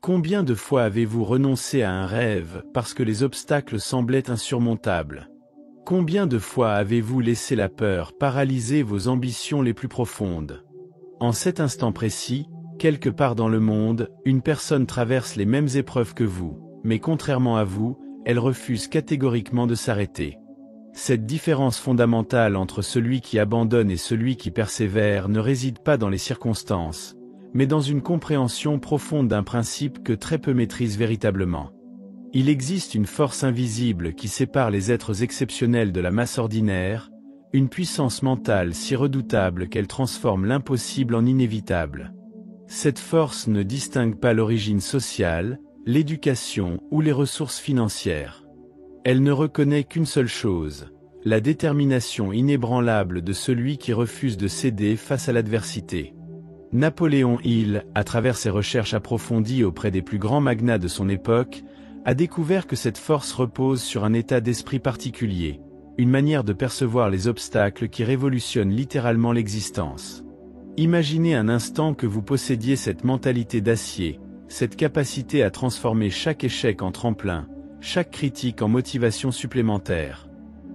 Combien de fois avez-vous renoncé à un rêve parce que les obstacles semblaient insurmontables? Combien de fois avez-vous laissé la peur paralyser vos ambitions les plus profondes? En cet instant précis, quelque part dans le monde, une personne traverse les mêmes épreuves que vous, mais contrairement à vous, elle refuse catégoriquement de s'arrêter. Cette différence fondamentale entre celui qui abandonne et celui qui persévère ne réside pas dans les circonstances, mais dans une compréhension profonde d'un principe que très peu maîtrisent véritablement. Il existe une force invisible qui sépare les êtres exceptionnels de la masse ordinaire, une puissance mentale si redoutable qu'elle transforme l'impossible en inévitable. Cette force ne distingue pas l'origine sociale, l'éducation ou les ressources financières. Elle ne reconnaît qu'une seule chose, la détermination inébranlable de celui qui refuse de céder face à l'adversité. Napoléon Hill, à travers ses recherches approfondies auprès des plus grands magnats de son époque, a découvert que cette force repose sur un état d'esprit particulier, une manière de percevoir les obstacles qui révolutionne littéralement l'existence. Imaginez un instant que vous possédiez cette mentalité d'acier, cette capacité à transformer chaque échec en tremplin, chaque critique en motivation supplémentaire.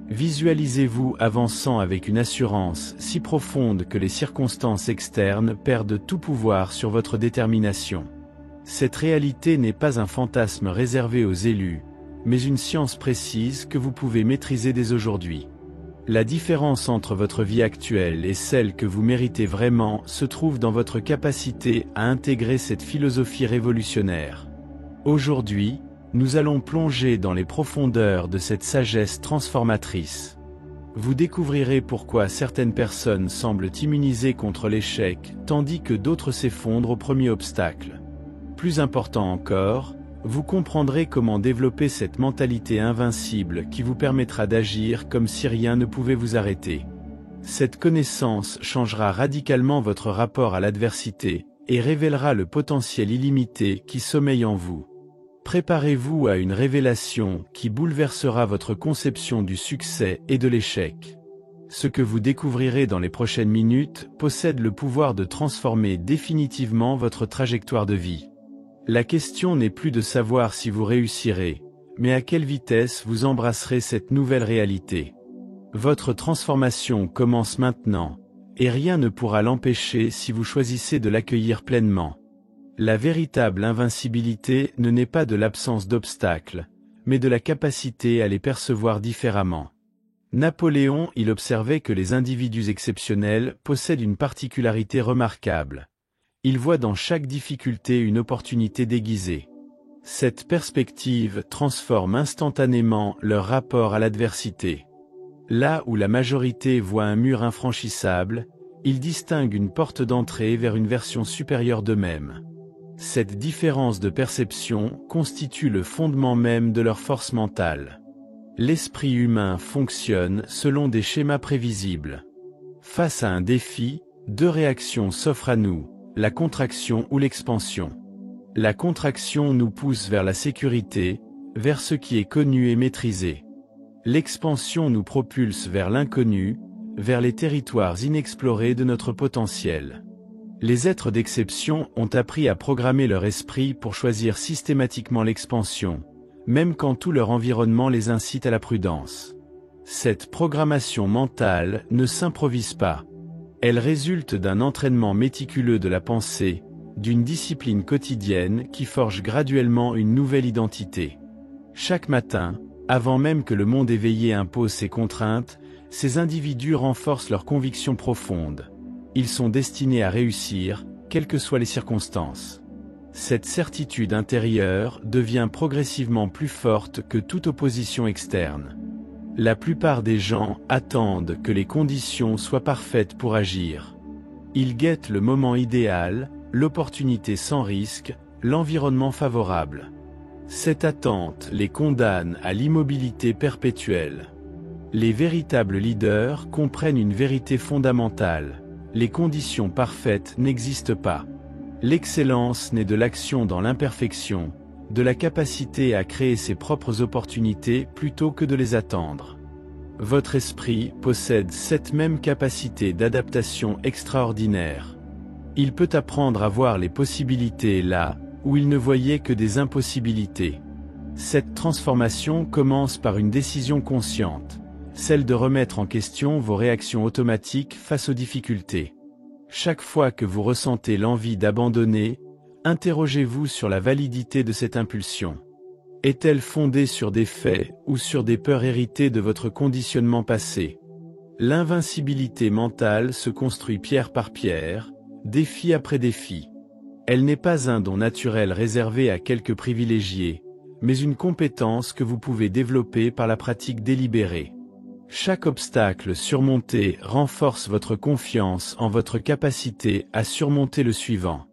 Visualisez-vous avançant avec une assurance si profonde que les circonstances externes perdent tout pouvoir sur votre détermination. Cette réalité n'est pas un fantasme réservé aux élus, mais une science précise que vous pouvez maîtriser dès aujourd'hui. La différence entre votre vie actuelle et celle que vous méritez vraiment se trouve dans votre capacité à intégrer cette philosophie révolutionnaire. Aujourd'hui, nous allons plonger dans les profondeurs de cette sagesse transformatrice. Vous découvrirez pourquoi certaines personnes semblent immunisées contre l'échec, tandis que d'autres s'effondrent au premier obstacle. Plus important encore, vous comprendrez comment développer cette mentalité invincible qui vous permettra d'agir comme si rien ne pouvait vous arrêter. Cette connaissance changera radicalement votre rapport à l'adversité et révélera le potentiel illimité qui sommeille en vous. Préparez-vous à une révélation qui bouleversera votre conception du succès et de l'échec. Ce que vous découvrirez dans les prochaines minutes possède le pouvoir de transformer définitivement votre trajectoire de vie. La question n'est plus de savoir si vous réussirez, mais à quelle vitesse vous embrasserez cette nouvelle réalité. Votre transformation commence maintenant, et rien ne pourra l'empêcher si vous choisissez de l'accueillir pleinement. La véritable invincibilité ne naît pas de l'absence d'obstacles, mais de la capacité à les percevoir différemment. Napoléon Hill observait que les individus exceptionnels possèdent une particularité remarquable. Ils voient dans chaque difficulté une opportunité déguisée. Cette perspective transforme instantanément leur rapport à l'adversité. Là où la majorité voit un mur infranchissable, ils distinguent une porte d'entrée vers une version supérieure d'eux-mêmes. Cette différence de perception constitue le fondement même de leur force mentale. L'esprit humain fonctionne selon des schémas prévisibles. Face à un défi, deux réactions s'offrent à nous, la contraction ou l'expansion. La contraction nous pousse vers la sécurité, vers ce qui est connu et maîtrisé. L'expansion nous propulse vers l'inconnu, vers les territoires inexplorés de notre potentiel. Les êtres d'exception ont appris à programmer leur esprit pour choisir systématiquement l'expansion, même quand tout leur environnement les incite à la prudence. Cette programmation mentale ne s'improvise pas. Elle résulte d'un entraînement méticuleux de la pensée, d'une discipline quotidienne qui forge graduellement une nouvelle identité. Chaque matin, avant même que le monde éveillé impose ses contraintes, ces individus renforcent leurs convictions profondes. Ils sont destinés à réussir, quelles que soient les circonstances. Cette certitude intérieure devient progressivement plus forte que toute opposition externe. La plupart des gens attendent que les conditions soient parfaites pour agir. Ils guettent le moment idéal, l'opportunité sans risque, l'environnement favorable. Cette attente les condamne à l'immobilité perpétuelle. Les véritables leaders comprennent une vérité fondamentale. Les conditions parfaites n'existent pas. L'excellence naît de l'action dans l'imperfection, de la capacité à créer ses propres opportunités plutôt que de les attendre. Votre esprit possède cette même capacité d'adaptation extraordinaire. Il peut apprendre à voir les possibilités là, où il ne voyait que des impossibilités. Cette transformation commence par une décision consciente, celle de remettre en question vos réactions automatiques face aux difficultés. Chaque fois que vous ressentez l'envie d'abandonner, interrogez-vous sur la validité de cette impulsion. Est-elle fondée sur des faits ou sur des peurs héritées de votre conditionnement passé? L'invincibilité mentale se construit pierre par pierre, défi après défi. Elle n'est pas un don naturel réservé à quelques privilégiés, mais une compétence que vous pouvez développer par la pratique délibérée. Chaque obstacle surmonté renforce votre confiance en votre capacité à surmonter le suivant.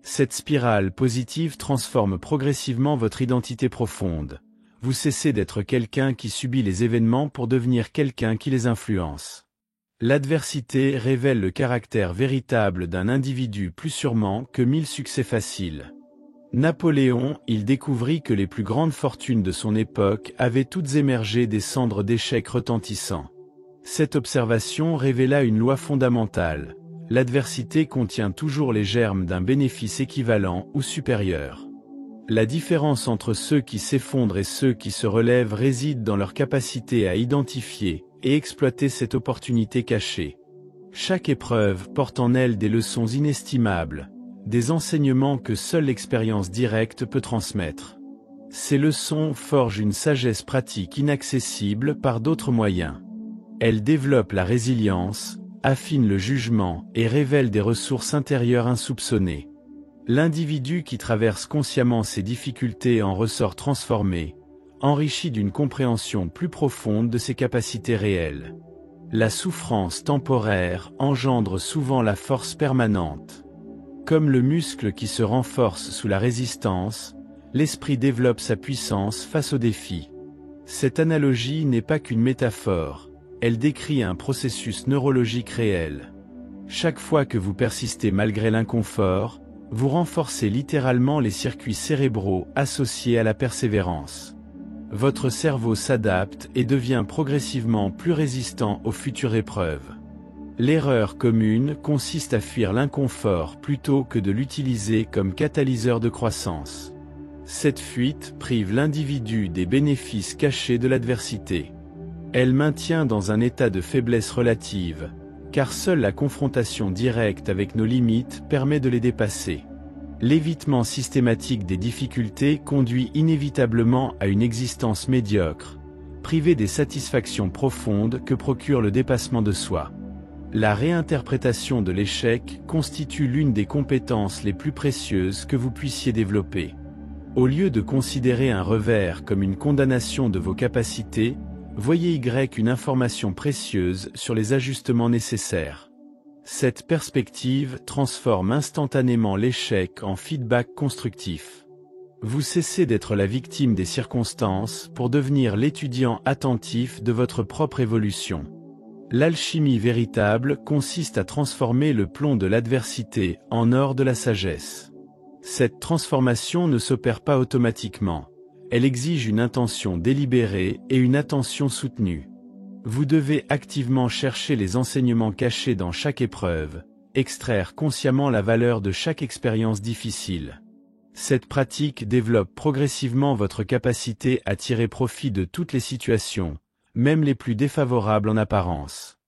Cette spirale positive transforme progressivement votre identité profonde. Vous cessez d'être quelqu'un qui subit les événements pour devenir quelqu'un qui les influence. L'adversité révèle le caractère véritable d'un individu plus sûrement que 1000 succès faciles. Napoléon, il découvrit que les plus grandes fortunes de son époque avaient toutes émergé des cendres d'échecs retentissants. Cette observation révéla une loi fondamentale. L'adversité contient toujours les germes d'un bénéfice équivalent ou supérieur. La différence entre ceux qui s'effondrent et ceux qui se relèvent réside dans leur capacité à identifier et exploiter cette opportunité cachée. Chaque épreuve porte en elle des leçons inestimables, des enseignements que seule l'expérience directe peut transmettre. Ces leçons forgent une sagesse pratique inaccessible par d'autres moyens. Elles développent la résilience, affinent le jugement et révèlent des ressources intérieures insoupçonnées. L'individu qui traverse consciemment ces difficultés en ressort transformé, enrichi d'une compréhension plus profonde de ses capacités réelles. La souffrance temporaire engendre souvent la force permanente. Comme le muscle qui se renforce sous la résistance, l'esprit développe sa puissance face aux défis. Cette analogie n'est pas qu'une métaphore, elle décrit un processus neurologique réel. Chaque fois que vous persistez malgré l'inconfort, vous renforcez littéralement les circuits cérébraux associés à la persévérance. Votre cerveau s'adapte et devient progressivement plus résistant aux futures épreuves. L'erreur commune consiste à fuir l'inconfort plutôt que de l'utiliser comme catalyseur de croissance. Cette fuite prive l'individu des bénéfices cachés de l'adversité. Elle maintient dans un état de faiblesse relative, car seule la confrontation directe avec nos limites permet de les dépasser. L'évitement systématique des difficultés conduit inévitablement à une existence médiocre, privée des satisfactions profondes que procure le dépassement de soi. La réinterprétation de l'échec constitue l'une des compétences les plus précieuses que vous puissiez développer. Au lieu de considérer un revers comme une condamnation de vos capacités, voyez une information précieuse sur les ajustements nécessaires. Cette perspective transforme instantanément l'échec en feedback constructif. Vous cessez d'être la victime des circonstances pour devenir l'étudiant attentif de votre propre évolution. L'alchimie véritable consiste à transformer le plomb de l'adversité en or de la sagesse. Cette transformation ne s'opère pas automatiquement. Elle exige une intention délibérée et une attention soutenue. Vous devez activement chercher les enseignements cachés dans chaque épreuve, extraire consciemment la valeur de chaque expérience difficile. Cette pratique développe progressivement votre capacité à tirer profit de toutes les situations, même les plus défavorables en apparence.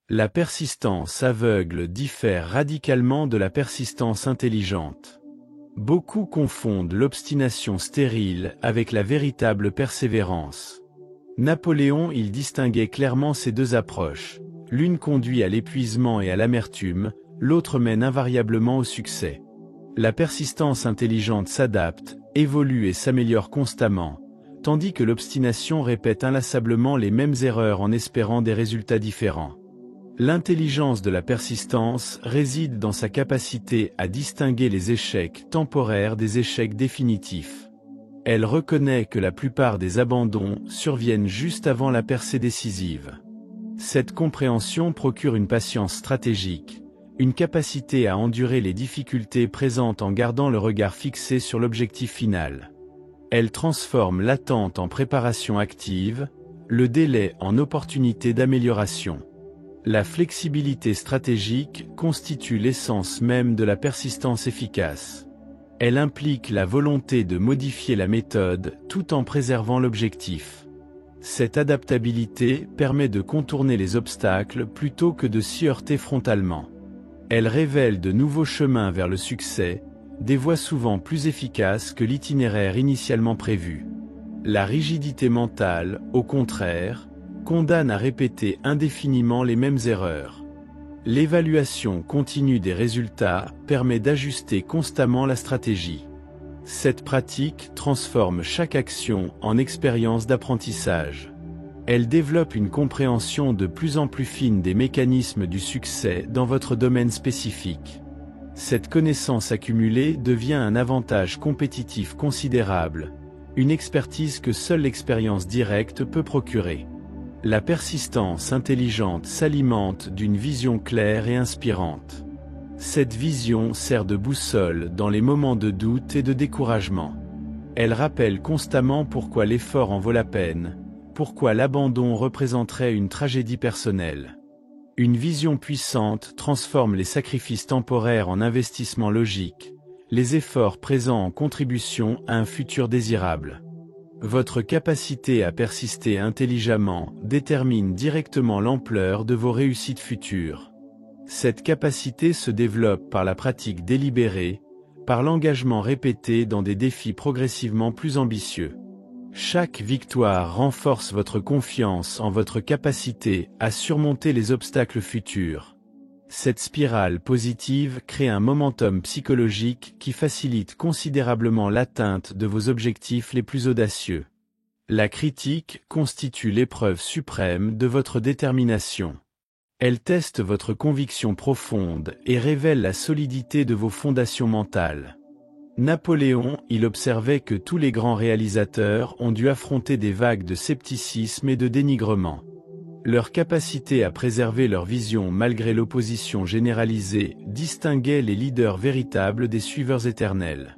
La persistance aveugle diffère radicalement de la persistance intelligente. Beaucoup confondent l'obstination stérile avec la véritable persévérance. Napoléon il distinguait clairement ces deux approches. L'une conduit à l'épuisement et à l'amertume, l'autre mène invariablement au succès. La persistance intelligente s'adapte, évolue et s'améliore constamment, tandis que l'obstination répète inlassablement les mêmes erreurs en espérant des résultats différents. L'intelligence de la persistance réside dans sa capacité à distinguer les échecs temporaires des échecs définitifs. Elle reconnaît que la plupart des abandons surviennent juste avant la percée décisive. Cette compréhension procure une patience stratégique, une capacité à endurer les difficultés présentes en gardant le regard fixé sur l'objectif final. Elle transforme l'attente en préparation active, le délai en opportunité d'amélioration. La flexibilité stratégique constitue l'essence même de la persistance efficace. Elle implique la volonté de modifier la méthode tout en préservant l'objectif. Cette adaptabilité permet de contourner les obstacles plutôt que de s'y heurter frontalement. Elle révèle de nouveaux chemins vers le succès, des voies souvent plus efficaces que l'itinéraire initialement prévu. La rigidité mentale, au contraire, condamne à répéter indéfiniment les mêmes erreurs. L'évaluation continue des résultats permet d'ajuster constamment la stratégie. Cette pratique transforme chaque action en expérience d'apprentissage. Elle développe une compréhension de plus en plus fine des mécanismes du succès dans votre domaine spécifique. Cette connaissance accumulée devient un avantage compétitif considérable, une expertise que seule l'expérience directe peut procurer. La persistance intelligente s'alimente d'une vision claire et inspirante. Cette vision sert de boussole dans les moments de doute et de découragement. Elle rappelle constamment pourquoi l'effort en vaut la peine, pourquoi l'abandon représenterait une tragédie personnelle. Une vision puissante transforme les sacrifices temporaires en investissements logiques, les efforts présents en contribution à un futur désirable. Votre capacité à persister intelligemment détermine directement l'ampleur de vos réussites futures. Cette capacité se développe par la pratique délibérée, par l'engagement répété dans des défis progressivement plus ambitieux. Chaque victoire renforce votre confiance en votre capacité à surmonter les obstacles futurs. Cette spirale positive crée un momentum psychologique qui facilite considérablement l'atteinte de vos objectifs les plus audacieux. La critique constitue l'épreuve suprême de votre détermination. Elle teste votre conviction profonde et révèle la solidité de vos fondations mentales. Napoléon, il observait que tous les grands réalisateurs ont dû affronter des vagues de scepticisme et de dénigrement. Leur capacité à préserver leur vision malgré l'opposition généralisée distinguait les leaders véritables des suiveurs éternels.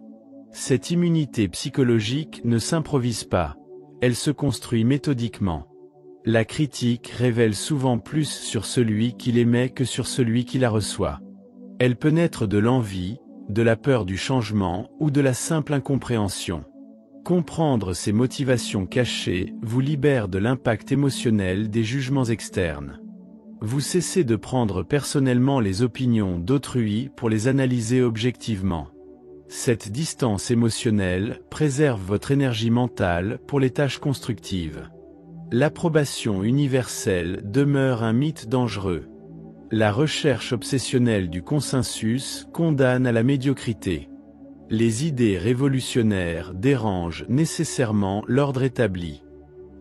Cette immunité psychologique ne s'improvise pas, elle se construit méthodiquement. La critique révèle souvent plus sur celui qui l'émet que sur celui qui la reçoit. Elle peut naître de l'envie, de la peur du changement ou de la simple incompréhension. Comprendre ces motivations cachées vous libère de l'impact émotionnel des jugements externes. Vous cessez de prendre personnellement les opinions d'autrui pour les analyser objectivement. Cette distance émotionnelle préserve votre énergie mentale pour les tâches constructives. L'approbation universelle demeure un mythe dangereux. La recherche obsessionnelle du consensus condamne à la médiocrité. Les idées révolutionnaires dérangent nécessairement l'ordre établi.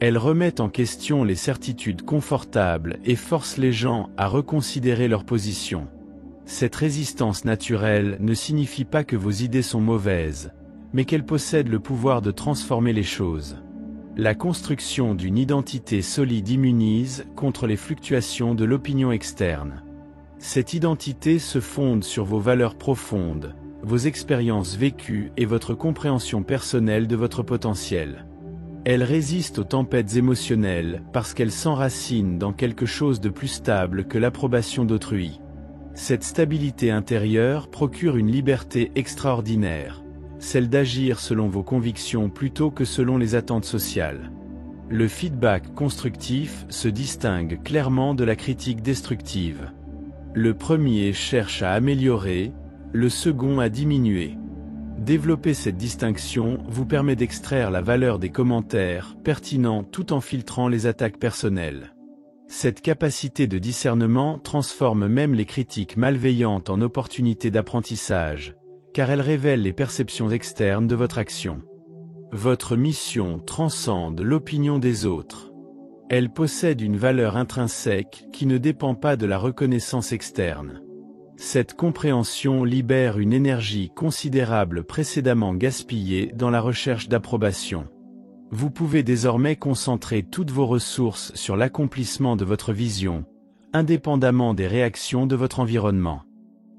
Elles remettent en question les certitudes confortables et forcent les gens à reconsidérer leur position. Cette résistance naturelle ne signifie pas que vos idées sont mauvaises, mais qu'elles possèdent le pouvoir de transformer les choses. La construction d'une identité solide immunise contre les fluctuations de l'opinion externe. Cette identité se fonde sur vos valeurs profondes, vos expériences vécues et votre compréhension personnelle de votre potentiel. Elle résiste aux tempêtes émotionnelles parce qu'elle s'enracine dans quelque chose de plus stable que l'approbation d'autrui. Cette stabilité intérieure procure une liberté extraordinaire, celle d'agir selon vos convictions plutôt que selon les attentes sociales. Le feedback constructif se distingue clairement de la critique destructive. Le premier cherche à améliorer, le second à diminuer. Développer cette distinction vous permet d'extraire la valeur des commentaires pertinents tout en filtrant les attaques personnelles. Cette capacité de discernement transforme même les critiques malveillantes en opportunités d'apprentissage, car elle révèle les perceptions externes de votre action. Votre mission transcende l'opinion des autres. Elle possède une valeur intrinsèque qui ne dépend pas de la reconnaissance externe. Cette compréhension libère une énergie considérable précédemment gaspillée dans la recherche d'approbation. Vous pouvez désormais concentrer toutes vos ressources sur l'accomplissement de votre vision, indépendamment des réactions de votre environnement.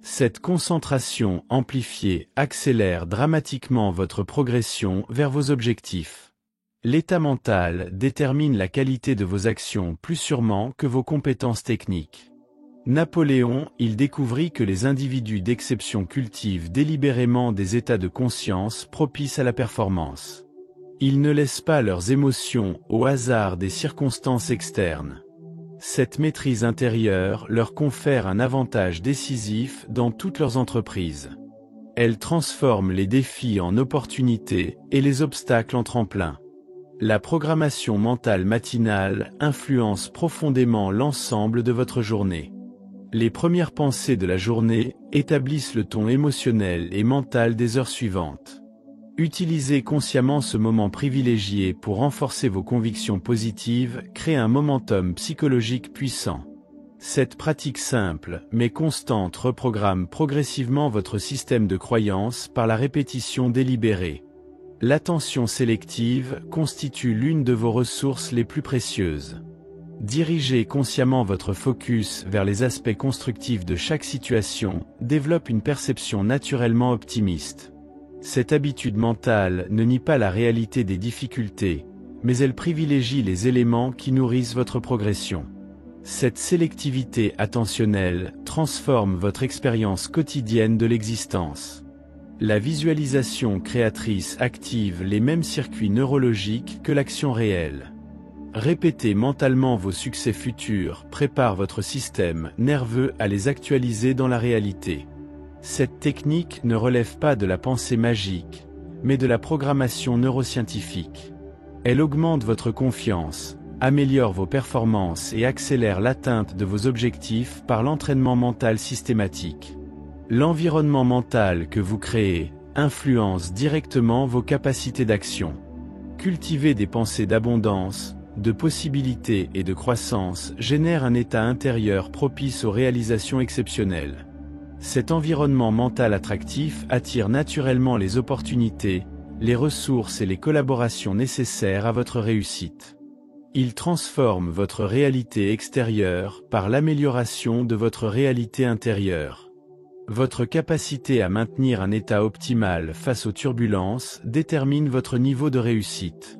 Cette concentration amplifiée accélère dramatiquement votre progression vers vos objectifs. L'état mental détermine la qualité de vos actions plus sûrement que vos compétences techniques. Napoléon, il découvrit que les individus d'exception cultivent délibérément des états de conscience propices à la performance. Ils ne laissent pas leurs émotions au hasard des circonstances externes. Cette maîtrise intérieure leur confère un avantage décisif dans toutes leurs entreprises. Elle transforme les défis en opportunités et les obstacles en tremplins. La programmation mentale matinale influence profondément l'ensemble de votre journée. Les premières pensées de la journée établissent le ton émotionnel et mental des heures suivantes. Utilisez consciemment ce moment privilégié pour renforcer vos convictions positives, créer un momentum psychologique puissant. Cette pratique simple, mais constante reprogramme progressivement votre système de croyances par la répétition délibérée. L'attention sélective constitue l'une de vos ressources les plus précieuses. Dirigez consciemment votre focus vers les aspects constructifs de chaque situation, développe une perception naturellement optimiste. Cette habitude mentale ne nie pas la réalité des difficultés, mais elle privilégie les éléments qui nourrissent votre progression. Cette sélectivité attentionnelle transforme votre expérience quotidienne de l'existence. La visualisation créatrice active les mêmes circuits neurologiques que l'action réelle. Répéter mentalement vos succès futurs prépare votre système nerveux à les actualiser dans la réalité. Cette technique ne relève pas de la pensée magique, mais de la programmation neuroscientifique. Elle augmente votre confiance, améliore vos performances et accélère l'atteinte de vos objectifs par l'entraînement mental systématique. L'environnement mental que vous créez influence directement vos capacités d'action. Cultiver des pensées d'abondance, de possibilités et de croissance génère un état intérieur propice aux réalisations exceptionnelles. Cet environnement mental attractif attire naturellement les opportunités, les ressources et les collaborations nécessaires à votre réussite. Il transforme votre réalité extérieure par l'amélioration de votre réalité intérieure. Votre capacité à maintenir un état optimal face aux turbulences détermine votre niveau de réussite.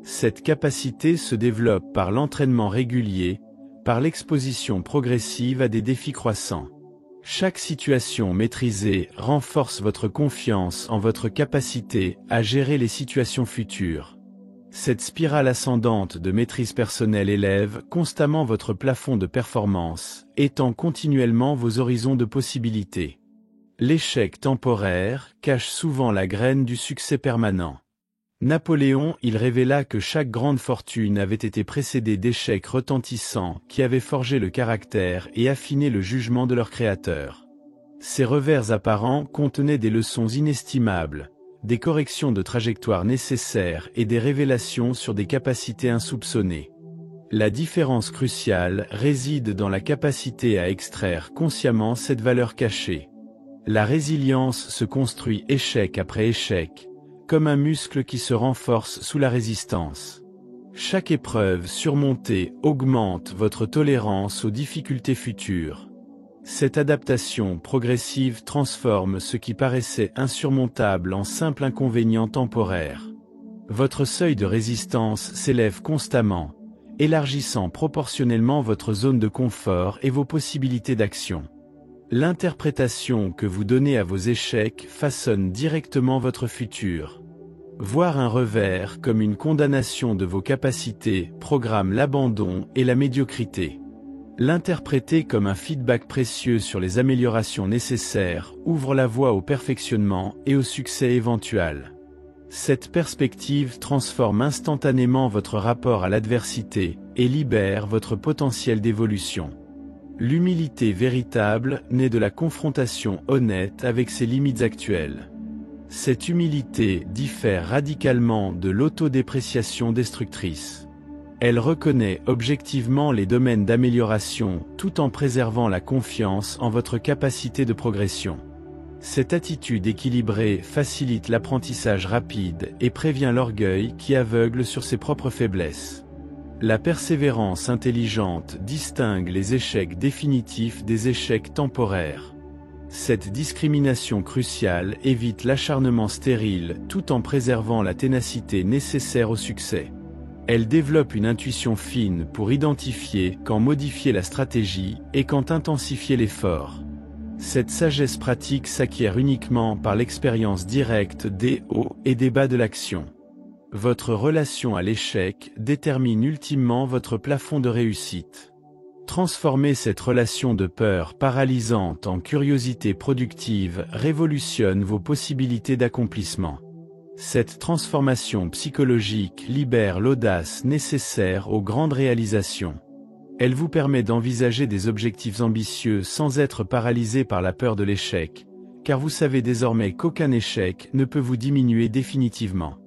Cette capacité se développe par l'entraînement régulier, par l'exposition progressive à des défis croissants. Chaque situation maîtrisée renforce votre confiance en votre capacité à gérer les situations futures. Cette spirale ascendante de maîtrise personnelle élève constamment votre plafond de performance, étend continuellement vos horizons de possibilités. L'échec temporaire cache souvent la graine du succès permanent. Napoléon, il révéla que chaque grande fortune avait été précédée d'échecs retentissants qui avaient forgé le caractère et affiné le jugement de leur créateur. Ces revers apparents contenaient des leçons inestimables, des corrections de trajectoire nécessaires et des révélations sur des capacités insoupçonnées. La différence cruciale réside dans la capacité à extraire consciemment cette valeur cachée. La résilience se construit échec après échec, comme un muscle qui se renforce sous la résistance. Chaque épreuve surmontée augmente votre tolérance aux difficultés futures. Cette adaptation progressive transforme ce qui paraissait insurmontable en simple inconvénient temporaire. Votre seuil de résistance s'élève constamment, élargissant proportionnellement votre zone de confort et vos possibilités d'action. L'interprétation que vous donnez à vos échecs façonne directement votre futur. Voir un revers comme une condamnation de vos capacités programme l'abandon et la médiocrité. L'interpréter comme un feedback précieux sur les améliorations nécessaires ouvre la voie au perfectionnement et au succès éventuel. Cette perspective transforme instantanément votre rapport à l'adversité et libère votre potentiel d'évolution. L'humilité véritable naît de la confrontation honnête avec ses limites actuelles. Cette humilité diffère radicalement de l'autodépréciation destructrice. Elle reconnaît objectivement les domaines d'amélioration tout en préservant la confiance en votre capacité de progression. Cette attitude équilibrée facilite l'apprentissage rapide et prévient l'orgueil qui aveugle sur ses propres faiblesses. La persévérance intelligente distingue les échecs définitifs des échecs temporaires. Cette discrimination cruciale évite l'acharnement stérile tout en préservant la ténacité nécessaire au succès. Elle développe une intuition fine pour identifier quand modifier la stratégie et quand intensifier l'effort. Cette sagesse pratique s'acquiert uniquement par l'expérience directe des hauts et des bas de l'action. Votre relation à l'échec détermine ultimement votre plafond de réussite. Transformer cette relation de peur paralysante en curiosité productive révolutionne vos possibilités d'accomplissement. Cette transformation psychologique libère l'audace nécessaire aux grandes réalisations. Elle vous permet d'envisager des objectifs ambitieux sans être paralysé par la peur de l'échec, car vous savez désormais qu'aucun échec ne peut vous diminuer définitivement.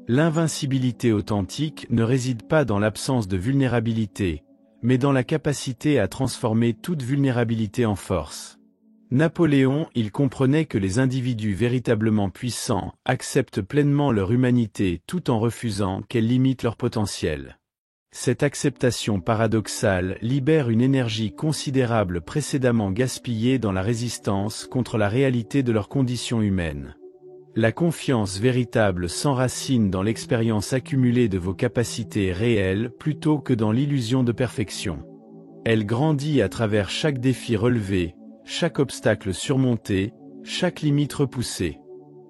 L'invincibilité authentique ne réside pas dans l'absence de vulnérabilité, mais dans la capacité à transformer toute vulnérabilité en force. Napoléon, il comprenait que les individus véritablement puissants acceptent pleinement leur humanité tout en refusant qu'elle limite leur potentiel. Cette acceptation paradoxale libère une énergie considérable précédemment gaspillée dans la résistance contre la réalité de leurs conditions humaines. La confiance véritable s'enracine dans l'expérience accumulée de vos capacités réelles plutôt que dans l'illusion de perfection. Elle grandit à travers chaque défi relevé, chaque obstacle surmonté, chaque limite repoussée.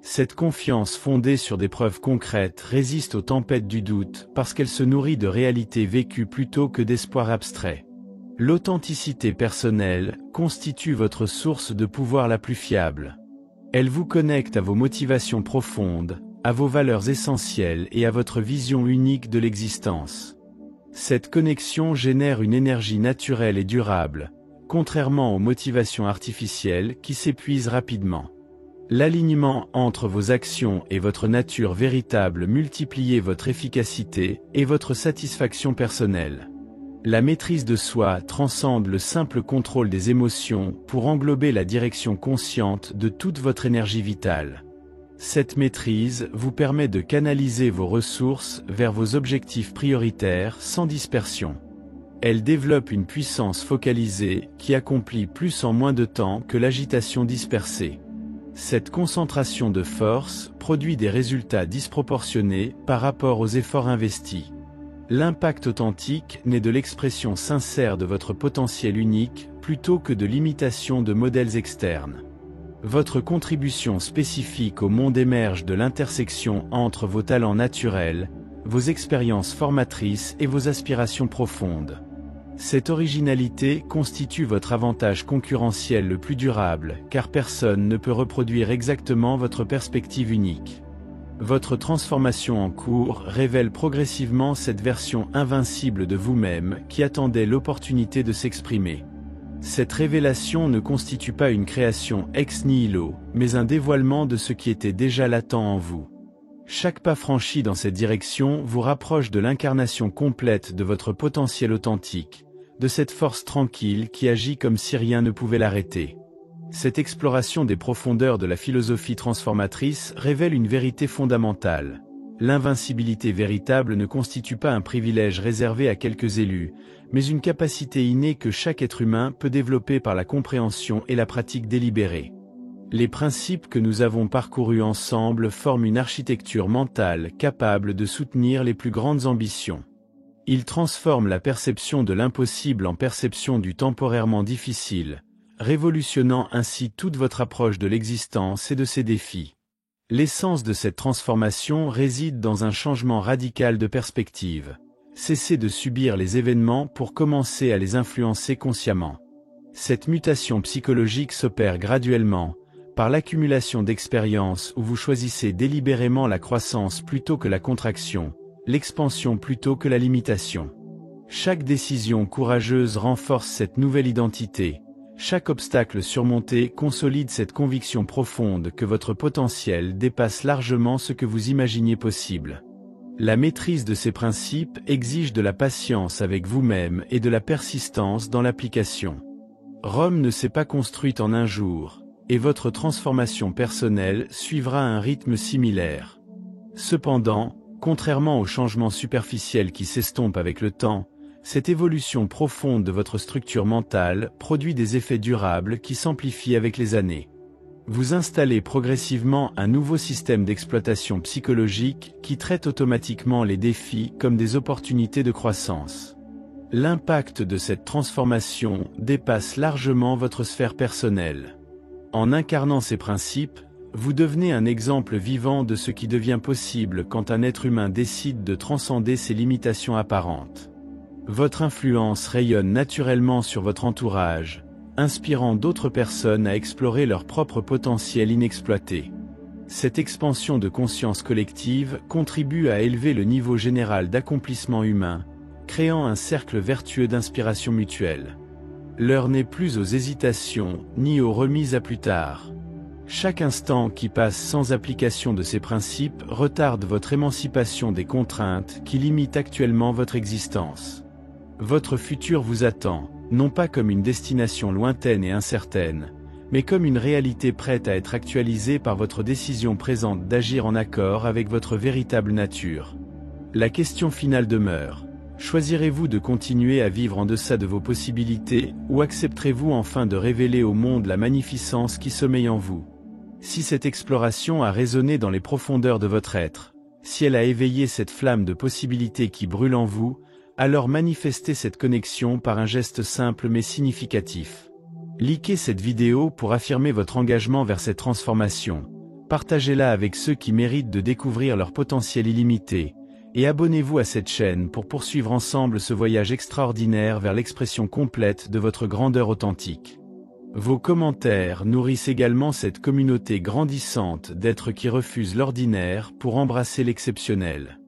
Cette confiance fondée sur des preuves concrètes résiste aux tempêtes du doute parce qu'elle se nourrit de réalités vécues plutôt que d'espoirs abstraits. L'authenticité personnelle constitue votre source de pouvoir la plus fiable. Elle vous connecte à vos motivations profondes, à vos valeurs essentielles et à votre vision unique de l'existence. Cette connexion génère une énergie naturelle et durable, contrairement aux motivations artificielles qui s'épuisent rapidement. L'alignement entre vos actions et votre nature véritable multiplie votre efficacité et votre satisfaction personnelle. La maîtrise de soi transcende le simple contrôle des émotions pour englober la direction consciente de toute votre énergie vitale. Cette maîtrise vous permet de canaliser vos ressources vers vos objectifs prioritaires sans dispersion. Elle développe une puissance focalisée qui accomplit plus en moins de temps que l'agitation dispersée. Cette concentration de force produit des résultats disproportionnés par rapport aux efforts investis. L'impact authentique naît de l'expression sincère de votre potentiel unique plutôt que de l'imitation de modèles externes. Votre contribution spécifique au monde émerge de l'intersection entre vos talents naturels, vos expériences formatrices et vos aspirations profondes. Cette originalité constitue votre avantage concurrentiel le plus durable, car personne ne peut reproduire exactement votre perspective unique. Votre transformation en cours révèle progressivement cette version invincible de vous-même qui attendait l'opportunité de s'exprimer. Cette révélation ne constitue pas une création ex nihilo, mais un dévoilement de ce qui était déjà latent en vous. Chaque pas franchi dans cette direction vous rapproche de l'incarnation complète de votre potentiel authentique, de cette force tranquille qui agit comme si rien ne pouvait l'arrêter. Cette exploration des profondeurs de la philosophie transformatrice révèle une vérité fondamentale. L'invincibilité véritable ne constitue pas un privilège réservé à quelques élus, mais une capacité innée que chaque être humain peut développer par la compréhension et la pratique délibérée. Les principes que nous avons parcourus ensemble forment une architecture mentale capable de soutenir les plus grandes ambitions. Ils transforment la perception de l'impossible en perception du temporairement difficile, révolutionnant ainsi toute votre approche de l'existence et de ses défis. L'essence de cette transformation réside dans un changement radical de perspective. Cessez de subir les événements pour commencer à les influencer consciemment. Cette mutation psychologique s'opère graduellement, par l'accumulation d'expériences où vous choisissez délibérément la croissance plutôt que la contraction, l'expansion plutôt que la limitation. Chaque décision courageuse renforce cette nouvelle identité. Chaque obstacle surmonté consolide cette conviction profonde que votre potentiel dépasse largement ce que vous imaginiez possible. La maîtrise de ces principes exige de la patience avec vous-même et de la persistance dans l'application. Rome ne s'est pas construite en un jour, et votre transformation personnelle suivra un rythme similaire. Cependant, contrairement aux changements superficiels qui s'estompent avec le temps, cette évolution profonde de votre structure mentale produit des effets durables qui s'amplifient avec les années. Vous installez progressivement un nouveau système d'exploitation psychologique qui traite automatiquement les défis comme des opportunités de croissance. L'impact de cette transformation dépasse largement votre sphère personnelle. En incarnant ces principes, vous devenez un exemple vivant de ce qui devient possible quand un être humain décide de transcender ses limitations apparentes. Votre influence rayonne naturellement sur votre entourage, inspirant d'autres personnes à explorer leur propre potentiel inexploité. Cette expansion de conscience collective contribue à élever le niveau général d'accomplissement humain, créant un cercle vertueux d'inspiration mutuelle. L'heure n'est plus aux hésitations, ni aux remises à plus tard. Chaque instant qui passe sans application de ces principes retarde votre émancipation des contraintes qui limitent actuellement votre existence. Votre futur vous attend, non pas comme une destination lointaine et incertaine, mais comme une réalité prête à être actualisée par votre décision présente d'agir en accord avec votre véritable nature. La question finale demeure: choisirez-vous de continuer à vivre en deçà de vos possibilités, ou accepterez-vous enfin de révéler au monde la magnificence qui sommeille en vous? Si cette exploration a résonné dans les profondeurs de votre être, si elle a éveillé cette flamme de possibilités qui brûle en vous, alors manifestez cette connexion par un geste simple mais significatif. Likez cette vidéo pour affirmer votre engagement vers cette transformation, partagez-la avec ceux qui méritent de découvrir leur potentiel illimité, et abonnez-vous à cette chaîne pour poursuivre ensemble ce voyage extraordinaire vers l'expression complète de votre grandeur authentique. Vos commentaires nourrissent également cette communauté grandissante d'êtres qui refusent l'ordinaire pour embrasser l'exceptionnel.